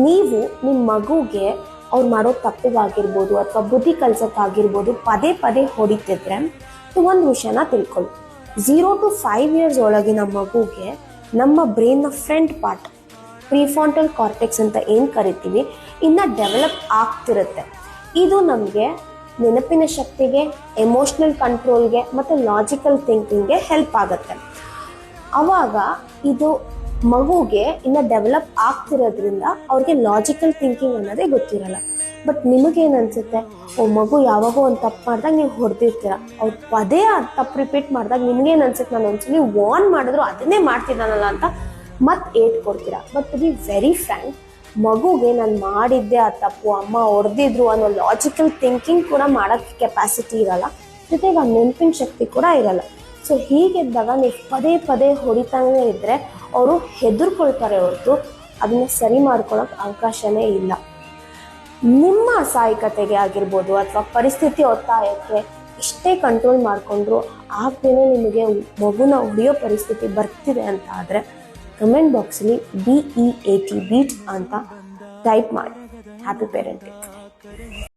ನೀವು ನಿಮ್ಮ ಮಗುಗೆ ಅವ್ರು ಮಾಡೋ ತಪ್ಪಿಗಾಗಿರ್ಬೋದು ಅಥವಾ ಬುದ್ಧಿ ಕಲ್ಸೋಕ್ಕಾಗಿರ್ಬೋದು ಪದೇ ಪದೇ ಹೊಡಿತಿದ್ರೆ ಒಂದು ವಿಷಯನ ತಿಳ್ಕೊಳ್ಳಿ. 0 to 5 years ಒಳಗಿನ ಮಗುಗೆ ನಮ್ಮ ಬ್ರೈನ್ನ ಫ್ರಂಟ್ ಪಾರ್ಟ್ ಪ್ರಿಫಾಂಟಲ್ ಕಾರ್ಟೆಕ್ಸ್ ಅಂತ ಏನು ಕರಿತೀವಿ ಇನ್ನು ಡೆವಲಪ್ ಆಗ್ತಿರುತ್ತೆ. ಇದು ನಮಗೆ ನೆನಪಿನ ಶಕ್ತಿಗೆ, ಎಮೋಷ್ನಲ್ ಕಂಟ್ರೋಲ್ಗೆ ಮತ್ತು ಲಾಜಿಕಲ್ ಥಿಂಕಿಂಗ್ಗೆ ಹೆಲ್ಪ್ ಆಗುತ್ತೆ. ಆವಾಗ ಇದು ಮಗುಗೆ ಇನ್ನು ಡೆವಲಪ್ ಆಗ್ತಿರೋದ್ರಿಂದ ಅವ್ರಿಗೆ ಲಾಜಿಕಲ್ ಥಿಂಕಿಂಗ್ ಅನ್ನೋದೇ ಗೊತ್ತಿರಲ್ಲ. ಬಟ್ ನಿಮಗೇನು ಅನಿಸುತ್ತೆ, ಮಗು ಯಾವಾಗೋ ಒಂದು ತಪ್ಪು ಮಾಡಿದಾಗ ನೀವು ಹೊಡೆದಿರ್ತೀರ, ಅವ್ರು ಪದೇ ಆ ತಪ್ಪು ರಿಪೀಟ್ ಮಾಡಿದಾಗ ನಿಮ್ಗೇನು ಅನ್ಸುತ್ತೆ, ನಾನು ಒಂದ್ಸಲಿ ವಾರ್ನ್ ಮಾಡಿದ್ರು ಅದನ್ನೇ ಮಾಡ್ತಿದ್ದಾನಲ್ಲ ಅಂತ ಮತ್ತೆ ಏಟ್ ಕೊಡ್ತೀರಾ. But to be very frank, ಮಗುಗೆ ನಾನು ಮಾಡಿದ್ದೆ ಆ ತಪ್ಪು, ಅಮ್ಮ ಹೊಡೆದಿದ್ರು ಅನ್ನೋ ಲಾಜಿಕಲ್ ಥಿಂಕಿಂಗ್ ಕೂಡ ಮಾಡೋಕ್ಕೆ ಕೆಪಾಸಿಟಿ ಇರಲ್ಲ, ಜೊತೆಗೆ ಆ ನೆನಪಿನ ಶಕ್ತಿ ಕೂಡ ಇರಲ್ಲ. ಸೊ ಹೀಗಿದ್ದಾಗ ನೀವು ಪದೇ ಪದೇ ಹೊಡಿತಾನೇ ಇದ್ದರೆ ಅವರು ಹೆದರ್ಕೊಳ್ತಾರೆ ಹೊರತು ಅದನ್ನು ಸರಿ ಮಾಡ್ಕೊಳ್ಳೋಕೆ ಅವಕಾಶನೇ ಇಲ್ಲ. ನಿಮ್ಮ ಅಸಹಾಯಕತೆಗೆ ಆಗಿರ್ಬೋದು ಅಥವಾ ಪರಿಸ್ಥಿತಿ ಒತ್ತಾಯಕ್ಕೆ ಎಷ್ಟೇ ಕಂಟ್ರೋಲ್ ಮಾಡಿಕೊಂಡ್ರು ಆಗದೇನೆ ನಿಮಗೆ ಮಗುನ ಹೊಡೆಯೋ ಪರಿಸ್ಥಿತಿ ಬರ್ತಿದೆ ಅಂತ ಆದರೆ ಕಮೆಂಟ್ ಬಾಕ್ಸಲ್ಲಿ BEAT ಅಂತ ಟೈಪ್ ಮಾಡಿ. Happy parenting.